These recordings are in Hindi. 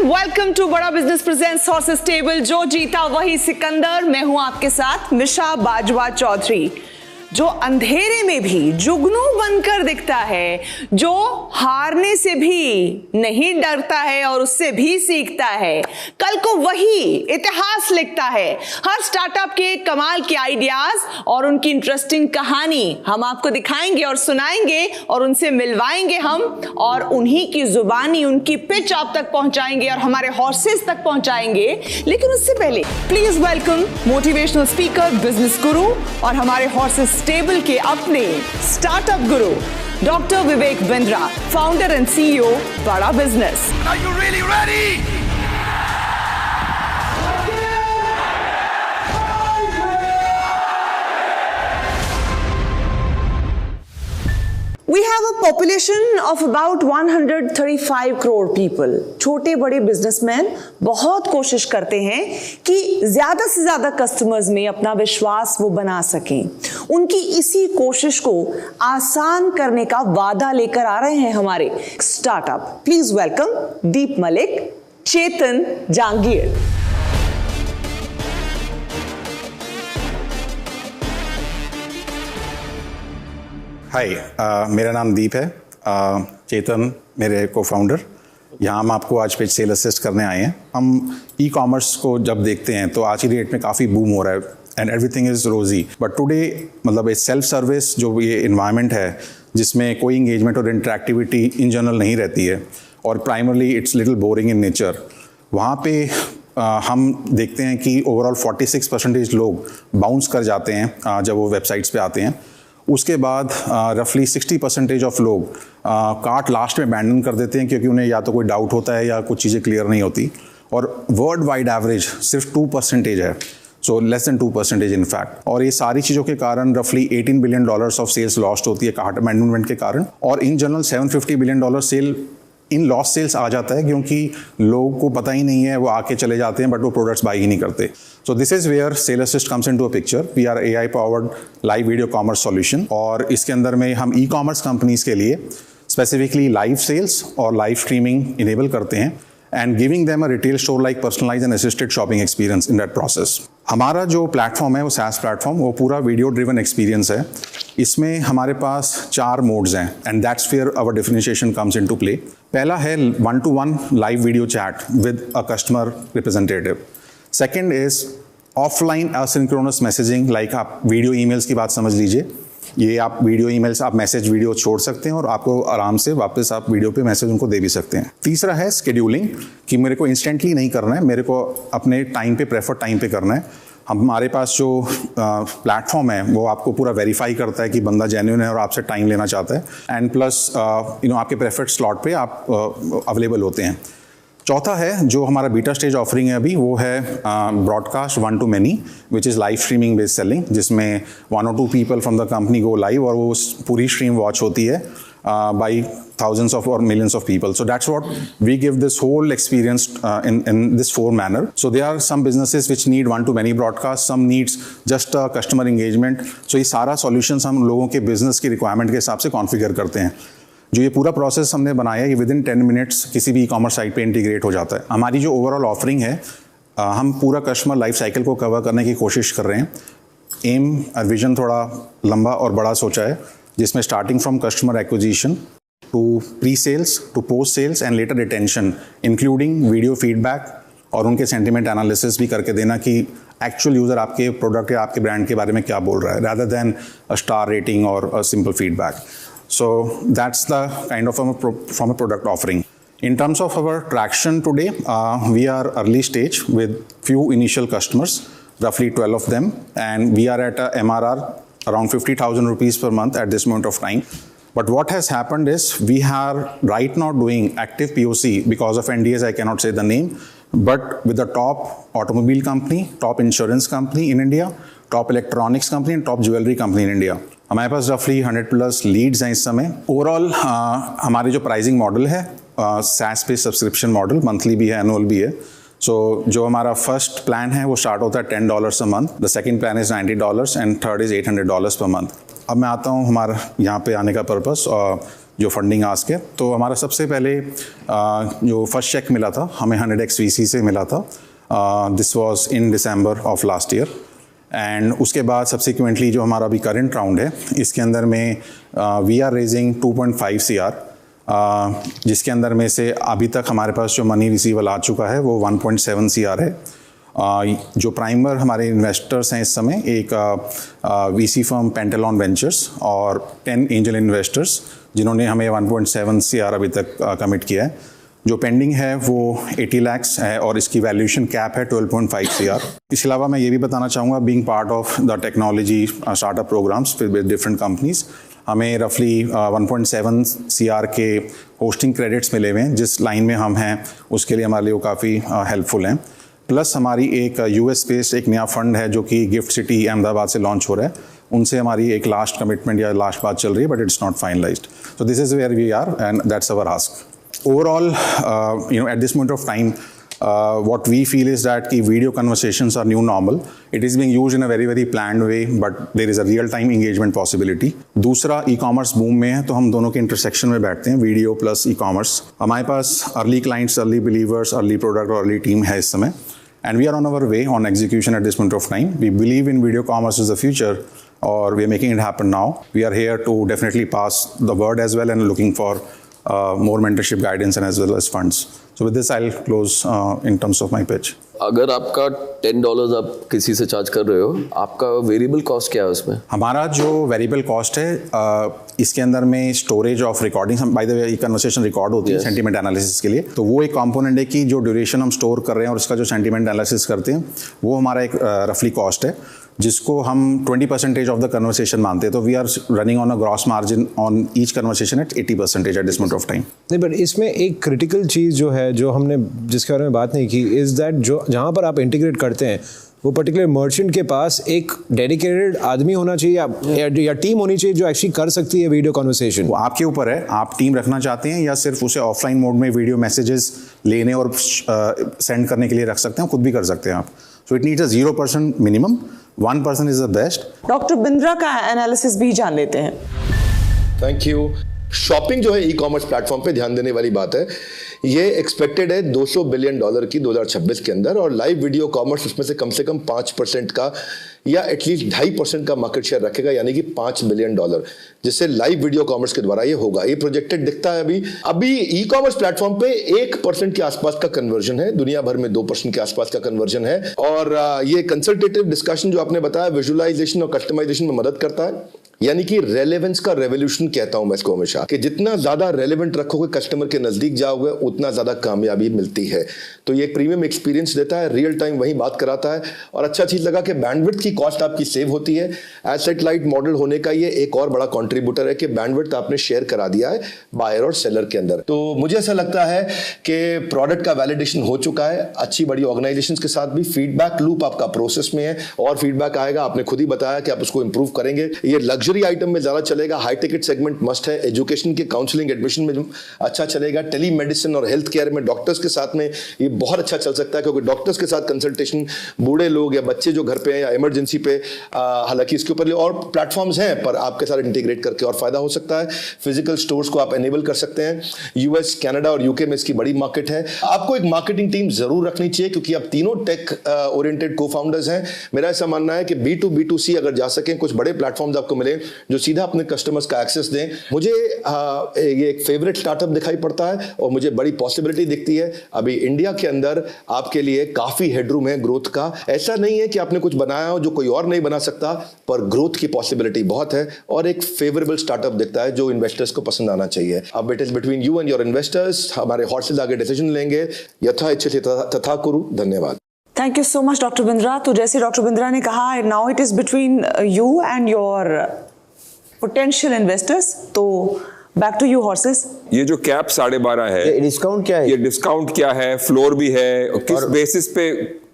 वेलकम टू बड़ा बिजनेस प्रेजेंट्स हॉर्सेस टेबल। जो जीता वही सिकंदर। मैं हूं आपके साथ निशा बाजवा चौधरी। जो अंधेरे में भी जुगनू बनकर दिखता है, जो हारने से भी नहीं डरता है और उससे भी सीखता है, कल को वही इतिहास लिखता है। हर स्टार्टअप के कमाल के आइडियाज और उनकी इंटरेस्टिंग कहानी हम आपको दिखाएंगे और सुनाएंगे और उनसे मिलवाएंगे हम, और उन्हीं की जुबानी उनकी पिच आप तक पहुंचाएंगे और हमारे हॉर्सेस तक पहुंचाएंगे। लेकिन उससे पहले please welcome motivational speaker, business गुरु और हमारे हॉर्सेस टेबल के अपने startup Guru doctor Vivek Bindra, founder and CEO बड़ा business. Are you really ready? We have a population of about 135 crore people. छोटे बड़े बिजनेसमैन बहुत कोशिश करते हैं कि ज्यादा से ज्यादा कस्टमर्स में अपना विश्वास वो बना सकें। उनकी इसी कोशिश को आसान करने का वादा लेकर आ रहे हैं हमारे स्टार्टअप। प्लीज वेलकम दीप मलिक, चेतन जांगीर। हाय, मेरा नाम दीप है। चेतन मेरे को फाउंडर। यहाँ हम आपको आज पेज सेल असिस्ट करने आए हैं। हम ई कॉमर्स को जब देखते हैं तो आज की डेट में काफ़ी बूम हो रहा है एंड एवरीथिंग इज़ रोजी, बट टुडे मतलब एक सेल्फ सर्विस जो ये इन्वायरमेंट है जिसमें कोई इंगेजमेंट और इंटरेक्टिविटी इन जनरल नहीं रहती है और primarily it's little boring in nature, वहाँ पे हम देखते हैं कि ओवरऑल 46% लोग बाउंस कर जाते हैं जब वो वेबसाइट्स पे आते हैं। उसके बाद रफली 60% ऑफ लोग कार्ट लास्ट में अबैंडन कर देते हैं क्योंकि उन्हें या तो कोई डाउट होता है या कुछ चीज़ें क्लियर नहीं होती, और वर्ल्ड वाइड एवरेज सिर्फ 2% है, so less than 2% in fact. और ये सारी चीज़ों के कारण रफली $18 बिलियन ऑफ सेल्स लॉस्ट होती है कार्ट अबैंडनमेंट के कारण, और in general $750 billion sale in loss sales आ जाता है क्योंकि लोगों को पता ही नहीं है, वो आके चले जाते हैं बट वो प्रोडक्ट्स बाई ही नहीं करते। So this is where Sell Assist comes into a picture. We are AI powered live video commerce solution, और इसके अंदर में हम ई कॉमर्स कंपनीज के लिए स्पेसिफिकली लाइव सेल्स और लाइव स्ट्रीमिंग इनेबल करते हैं and giving them a retail store like personalised and assisted shopping experience in that process. हमारा जो प्लेटफॉर्म है वो SaaS प्लेटफॉर्म, वो पूरा वीडियो ड्रिवन एक्सपीरियंस है। इसमें हमारे पास 4 मोड्स हैं and that's where our differentiation comes into play. पहला है 1-to-1 live video chat with a customer representative. Second is offline asynchronous messaging, like आप वीडियो ईमेल्स की बात समझ लीजिए। ये आप वीडियो ईमेल्स, आप मैसेज वीडियो छोड़ सकते हैं और आपको आराम से वापस आप वीडियो पे मैसेज उनको दे भी सकते हैं। तीसरा है शेड्यूलिंग, कि मेरे को इंस्टेंटली नहीं करना है, मेरे को अपने टाइम पे, प्रेफर्ड टाइम पे करना है। हमारे पास जो प्लेटफॉर्म है वो आपको पूरा वेरीफाई करता है कि बंदा जेन्युइन है और आपसे टाइम लेना चाहता है, एंड प्लस आपके प्रेफर्ड स्लॉट पे आप अवेलेबल होते हैं। चौथा है जो हमारा बीटा स्टेज ऑफरिंग है अभी, वो है broadcast 1 to many, which is live streaming based selling, जिसमें 1 or 2 people from the company go live और वो पूरी स्ट्रीम वॉच होती है by thousands of or millions of people. So that's what we give this whole experience in this 4 manner. So there are some businesses which need 1 to many broadcast, some needs just a customer engagement. So ये सारा solutions हम लोगों के business की requirement के हिसाब से configure करते हैं। जो ये पूरा प्रोसेस हमने बनाया है ये विदिन 10 मिनट्स किसी भी e-commerce साइट पे इंटीग्रेट हो जाता है। हमारी जो ओवरऑल ऑफरिंग है, हम पूरा कस्टमर लाइफ साइकिल को कवर करने की कोशिश कर रहे हैं। एम और विजन थोड़ा लंबा और बड़ा सोचा है, जिसमें starting from customer acquisition to pre sales to post sales and later retention, including video feedback और उनके सेंटिमेंट एनालिसिस भी करके देना कि एक्चुअल यूज़र आपके प्रोडक्ट या आपके ब्रांड के बारे में क्या बोल रहा है, rather than a star rating or a simple feedback. So that's the kind of from a product offering. In terms of our traction today, we are early stage with few initial customers, roughly 12 of them, and we are at a MRR around 50,000 rupees per month at this moment of time. But what has happened is we are right now doing active POC because of NDAs, I cannot say the name, but with the top automobile company, top insurance company in India, top electronics company and top jewelry company in India. हमारे पास रफली 100+ लीड्स हैं इस समय। ओवरऑल हमारे जो प्राइसिंग मॉडल है SaaS पे सब्सक्रिप्शन मॉडल, मंथली भी है, एनुअल भी है। सो जो हमारा फर्स्ट प्लान है वो स्टार्ट होता है $10 a month, the second plan is $90 and third is $800 per month. अब मैं आता हूँ हमारा यहाँ पे आने का पर्पस। जो फंडिंग आस्क है। तो हमारा सबसे पहले जो फर्स्ट चेक मिला था हमें 100x VC से मिला था, this was in December of last year. And उसके बाद सब्सिक्वेंटली जो हमारा अभी करंट राउंड है इसके अंदर में वी आर रेजिंग 2.5 CR, जिसके अंदर में से अभी तक हमारे पास जो मनी रिसीवल आ चुका है वो 1.7 CR है। जो प्राइमर हमारे इन्वेस्टर्स हैं इस समय, एक VC फर्म पेंटालॉन वेंचर्स और 10 एंजल इन्वेस्टर्स जिन्होंने हमें 1.7 CR अभी तक कमिट किया है। जो पेंडिंग है वो 80 लाख है और इसकी वैल्यूएशन कैप है 12.5 CR। इसके अलावा मैं ये भी बताना चाहूँगा, being part of the technology startup programmes with different companies, हमें रफली 1.7 CR के होस्टिंग क्रेडिट्स मिले हुए हैं। जिस लाइन में हम हैं उसके लिए हमारे लिए वो काफ़ी हेल्पफुल हैं। प्लस हमारी एक US बेस्ड एक नया फंड है जो कि गिफ्ट सिटी अहमदाबाद से लॉन्च हो रहा है, उनसे हमारी एक लास्ट कमिटमेंट या लास्ट बात चल रही है, but it's not finalized. So this is where we are and that's our ask. Overall, at this moment of time, what we feel is that the video conversations are new normal. It is being used in a very, very planned way, but there is a real-time engagement possibility. दूसरा, e-commerce boom में है तो हम दोनों के intersection में बैठते हैं, video plus e-commerce. हमारे पास early clients, early believers, early product और early team है इस समय. And we are on our way on execution at this moment of time. We believe in video commerce is the future, or we are making it happen now. We are here to definitely pass the word as well and looking for more mentorship guidance and as well as funds. So with this I'll close in terms of my pitch. अगर आपका $10 आप किसी से चार्ज कर रहे हो, आपका वेरिएबल कॉस्ट क्या है उसमें? हमारा जो वेरिएबल कॉस्ट है इसके अंदर में storage of recording, by the way ये कन्वर्सेशन रिकॉर्ड होती है सेंटीमेंट एनालिसिस के लिए, तो वो एक कंपोनेंट है कि जो ड्यूरेशन हम स्टोर कर रहे हैं और उसका जो सेंटीमेंट एनालिसिस करते हैं वो हमारा एक रफली कॉस्ट है, जिसको हम 20% ऑफ द कन्वर्सेशन मानते हैं। तो we are running on a gross margin on each conversation at 80% at this moment of time. नहीं, बट इसमें एक क्रिटिकल चीज़ जो है, जो हमने जिसके बारे में बात नहीं की, इज़ दैट जो जहाँ पर आप इंटीग्रेट करते हैं वो पर्टिकुलर मर्चेंट के पास एक डेडिकेटेड आदमी होना चाहिए या टीम होनी चाहिए जो एक्चुअली कर सकती है वीडियो कन्वर्सेशन। वो आपके ऊपर है, आप टीम रखना चाहते हैं या सिर्फ उसे ऑफलाइन मोड में वीडियो मैसेजेस लेने और सेंड करने के लिए रख सकते हैं, खुद भी कर सकते हैं आप। So it needs a 0% minimum, 1% is the best. Doctor Bindra का एनालिसिस भी जान लेते हैं। Thank you. शॉपिंग जो है ई कॉमर्स प्लेटफॉर्म पे ध्यान देने वाली बात है। ये एक्सपेक्टेड है $200 बिलियन की 2026 के अंदर, और लाइव वीडियो कॉमर्स उसमें से कम 5% का या एटलीस्ट 2.5% का मार्केट शेयर रखेगा, यानी कि $5 बिलियन, जिससे लाइव वीडियो कॉमर्स के द्वारा ये होगा। ये प्रोजेक्टेड दिखता है। अभी ई कॉमर्स प्लेटफॉर्म पे 1% के आसपास का कन्वर्जन है, दुनिया भर में 2% के आसपास का कन्वर्जन है। और ये कंसल्टेटिव डिस्कशन जो आपने बताया विजुअलाइजेशन और कस्टमाइजेशन में मदद करता है, यानी कि रेलेवेंस का रेवोल्यूशन कहता हूं मैं इसको हमेशा, कि जितना ज्यादा रेलेवेंट रखोगे, कस्टमर के नजदीक जाओगे, उतना ज्यादा कामयाबी मिलती है। तो ये एक प्रीमियम एक्सपीरियंस देता है, रियल टाइम वही बात कराता है। और अच्छा चीज लगा कि बैंडविड्थ की कॉस्ट आपकी सेव होती है। एसेट लाइट मॉडल होने का ये एक और बड़ा कंट्रीब्यूटर है कि बैंडविड्थ आपने शेयर करा दिया है बायर और सेलर के अंदर। तो मुझे ऐसा लगता है कि प्रोडक्ट का वैलिडेशन हो चुका है। अच्छी बड़ी ऑर्गेनाइजेशंस के साथ भी फीडबैक लूप आपका प्रोसेस में है, और फीडबैक आएगा। आपने खुद ही बताया कि आप उसको इंप्रूव करेंगे। ये लग्जरी आइटम में ज्यादा चलेगा, हाई टिकट सेगमेंट मस्ट है, एजुकेशन के काउंसलिंग एडमिशन में अच्छा चलेगा, टेली मेडिसिन और हेल्थ केयर में डॉक्टर्स के साथ में ये बहुत अच्छा चल सकता है, क्योंकि डॉक्टर्स के साथ कंसल्टेशन, बूढ़े लोग या बच्चे जो घर पे हैं या इमरजेंसी पे, हालांकि इसके ऊपर और प्लेटफॉर्म्स हैं, पर आपके साथ इंटीग्रेट करके और फायदा हो सकता है। फिजिकल स्टोर्स को आप एनेबल कर सकते हैं। यूएस, कनाडा और यूके में इसकी बड़ी मार्केट है। आपको एक मार्केटिंग टीम जरूर रखनी चाहिए, क्योंकि आप तीनों टेक ओरिएंटेड को फाउंडर्स हैं। मेरा ऐसा मानना है कि B2B2C अगर जा सकें, कुछ बड़े प्लेटफॉर्म्स आपको मिले जो सीधा अपने कस्टमर्स का एक्सेस दें। मुझे ये एक फेवरेट स्टार्टअप दिखाई पड़ता है और मुझे बड़ी पॉसिबिलिटी दिखती है। अभी इंडिया के अंदर आपके लिए काफी हेडरूम है ग्रोथ का। ऐसा नहीं है कि आपने कुछ बनाया हो जो कोई और नहीं बना सकता, पर ग्रोथ की पॉसिबिलिटी बहुत है और एक फेवरेबल स्टार्टअप दिखता है जो इन्वेस्टर्स को पसंद आना चाहिए। अब it is between you and your investors. हमारे हॉर्सेस आगे डिसीजन लेंगे। यथा इच्छति तथा कुरु। धन्यवाद। Thank you so much doctor Bindra. तो जैसे डॉक्टर बिंद्रा ने कहा, now it is between you and your potential investors. तो बैक टू यू हॉर्सेस। ये जो कैप 12.5 है, ये डिस्काउंट क्या है? ये डिस्काउंट क्या है, फ्लोर भी है, किस बेसिस पे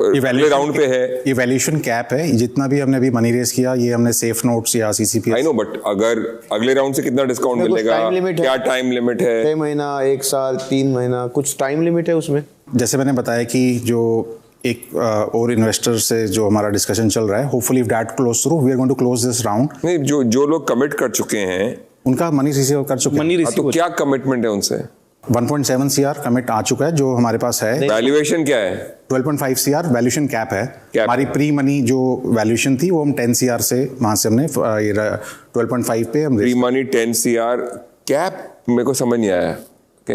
अगले राउंड पे है? ये वैल्यूएशन कैप है। जितना भी हमने अभी मनी रेज किया, ये हमने सेफ नोट्स या CCP। आई नो, बट अगर अगले राउंड से कितना डिस्काउंट मिलेगा, क्या टाइम लिमिट है? 6 महीना, 1 साल, 3 महीना, कुछ टाइम लिमिट है उसमें? जैसे मैंने बताया कि जो एक और इन्वेस्टर से जो हमारा डिस्कशन चल रहा है, hopefully if that close through, we are going to close this round. नहीं, जो लोग कमिट कर चुके हैं उनका मनी रिसीव कर चुके मनी हैं। रिसीव तो क्या कमिटमेंट है उनसे? 1.7 CR कमिट आ चुका है जो हमारे पास है। वैल्यूएशन क्या है? 12.5 CR वैल्यूएशन कैप है। Cap हमारी प्री मनी जो वैल्यूएशन थी वो हम 10 CR से वहां से हमने 12.5 पे हम प्री मनी 10 CR कैप मेरे को समझ नहीं आया।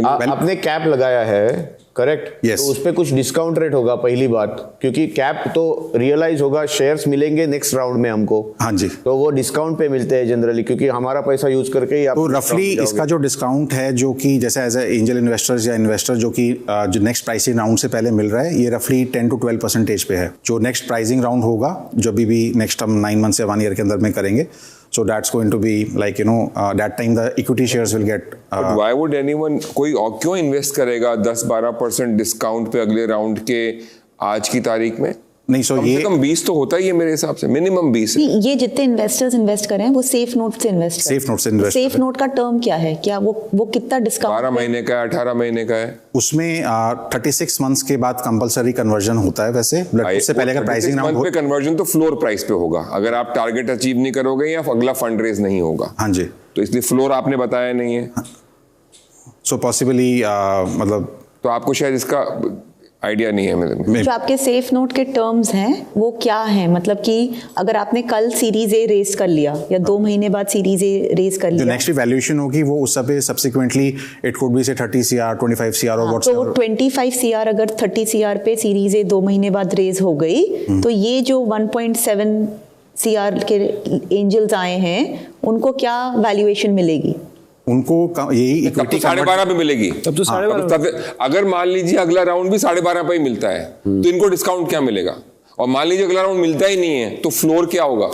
आपने कैप लगाया है करेक्ट? Yes. तो उस पे कुछ डिस्काउंट रेट होगा पहली बात, क्योंकि कैप तो रियलाइज होगा, शेयर्स मिलेंगे नेक्स्ट राउंड में हमको। हाँ जी। तो वो डिस्काउंट पे मिलते हैं जनरली, क्योंकि हमारा पैसा यूज करके ही आप तो रफली इसका जो डिस्काउंट है जो कि जैसे एज एंजल इन्वेस्टर्स या इन्वेस्टर जो कि जो नेक्स्ट प्राइसिंग राउंड से पहले मिल रहा है, ये रफली 10 to 12% पे है। जो नेक्स्ट प्राइसिंग राउंड होगा जो भी नेक्स्ट हम 9 मंथ्स या 1 ईयर के अंदर में करेंगे, so that's going to be like that time the equity shares will get But why would anyone, कोई और क्यों इन्वेस्ट करेगा 10-12% डिस्काउंट पे अगले राउंड के आज की तारीख में? नहीं, सो कम ये से कम 20 तो होता ही है मेरे हिसाब से, मिनिमम 20 है। ये जितने इन्वेस्टर्स इन्वेस्ट कर रहे हैं वो सेफ नोट से इन्वेस्ट कर रहे हैं। सेफ नोट से इन्वेस्ट सेफ नोट का टर्म क्या है? क्या वो कितना डिस्काउंट? 12 महीने का है, 18 महीने का है। उसमें 36 मंथ्स के बाद कंपलसरी कन्वर्जन होता है वैसे, उससे पहले का प्राइसिंग राउंड पे कन्वर्जन तो फ्लोर प्राइस पे होगा अगर आप टारगेट अचीव नहीं करोगे या अगला फंड रेज नहीं होगा। हाँ जी। तो इसलिए फ्लोर आपने बताया नहीं है। सो पॉसिबली मतलब तो आपको शायद इसका आइडिया नहीं है मेरे में। जो आपके सेफ नोट के टर्म्स हैं वो क्या हैं? मतलब कि अगर आपने कल सीरीज ए रेस कर लिया या 2 महीने बाद सीरीज ए रेस कर जो लिया, नेक्स्ट वैल्यूएशन होगी वो उस पे सब्सिक्वेंटली इट कुड बी से 30 CR 25 CR और तो 25 CR अगर 30 CR पे सीरीज ए 2 महीने बाद रेस हो गई, तो ये जो 1.7 CR के एंजल्स आए हैं उनको क्या वैल्यूएशन मिलेगी? उनको यही तब तो इक्विटी 12.5 पे मिलेगी। तब तो 12.5 अगर मान लीजिए अगला राउंड भी 12.5 पे ही मिलता है तो इनको डिस्काउंट क्या मिलेगा? और मान लीजिए अगला राउंड मिलता ही नहीं है तो फ्लोर क्या होगा?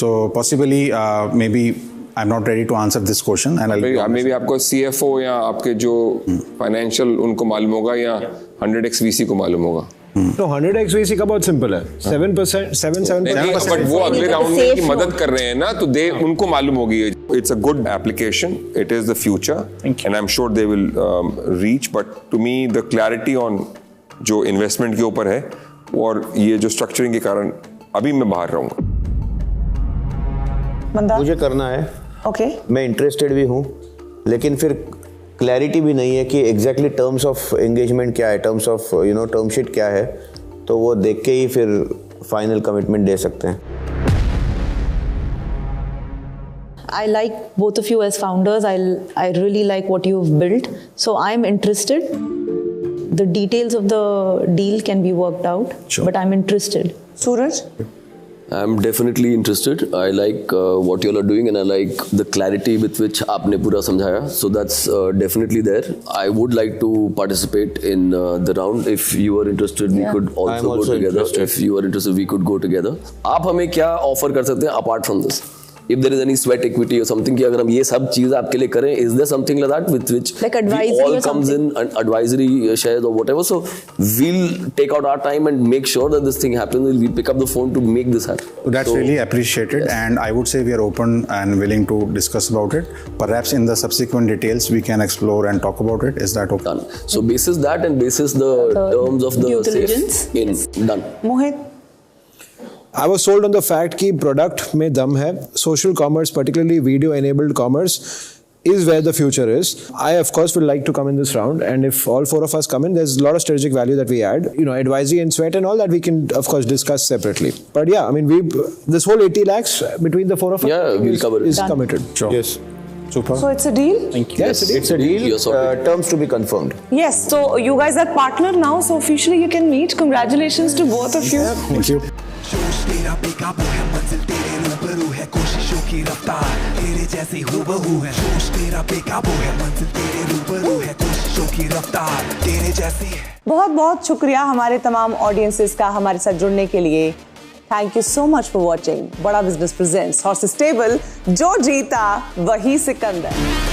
So possibly maybe I am not ready to answer this question and maybe आपको CFO या आपके जो फाइनेंशियल उनको मालूम होगा या 100x VC को मालूम होगा। तो 100x VC का बहुत सिंपल है, 7%। बट वो अगले राउंड में की मदद कर रहे हैं ना, तो दे उनको मालूम होगी। It's a good application, it is the future and I am sure they will reach, but to me the clarity on जो इन्वेस्टमेंट के ऊपर है और ये जो स्ट्रक्चरिंग के कारण अभी मैं बाहर रहूंगा। मुझे करना है। ओके, मैं इंटरेस्टेड भी हूँ, लेकिन फिर क्लैरिटी भी नहीं है कि एग्जैक्टली टर्म्स ऑफ एंगेजमेंट क्या है, टर्म्स ऑफ टर्म शीट क्या है, तो वो देख के ही फिर फाइनल कमिटमेंट दे सकते हैं। I like both of you as founders. I really like what you've built. So I'm interested. The details of the deal can be worked out, but I'm interested. Suraj? I'm definitely interested. I like what you all are doing and I like the clarity with which आपने पूरा समझाया. So that's definitely there. I would like to participate in the round. If you are interested, we could also go together. If you are interested, we could go together. आप हमें क्या offer कर सकते हैं apart from this? If there is any sweat equity or something कि अगर हम ये सब चीज़ आपके लिए करें, is there something like that with which like advisory we all or comes in and advisory shares or whatever? So we'll take out our time and make sure that this thing happens. We'll pick up the phone to make this happen. That's really appreciated, and I would say we are open and willing to discuss about it. Perhaps in the subsequent details we can explore and talk about it. Is that okay? Done. So basis that and basis the terms of the due diligence. safe in done. Mohit? I was sold on the fact कि product में दम है. Social commerce, particularly video enabled commerce, is where the future is. I of course would like to come in this round, and if all 4 of us come in, there's a lot of strategic value that we add. Advisory and sweat and all that we can of course discuss separately. But yeah, I mean this whole 80 lakhs between the 4 of us we'll cover it. is committed. Sure. Yes. Super. So it's a deal? Thank you. Yes, It's a deal. You're sorted. Terms to be confirmed. Yes. So you guys are partner now. So officially you can meet. Congratulations to both of you. Thank you. जोश तेरा बेकाबू है, मंजिल तेरे रूबरू है, कोशिशों की रफ्तार तेरे जैसी हूबहू है। जोश तेरा बेकाबू है, मंजिल तेरे रूबरू है, कोशिशों की रफ्तार तेरे जैसी है। बहुत बहुत शुक्रिया हमारे तमाम ऑडियंसेस का हमारे साथ जुड़ने के लिए। Thank you so much for watching बड़ा बिजनेस प्रेजेंट्स हॉर्सेस टेबल। जो जीता वही सिकंदर।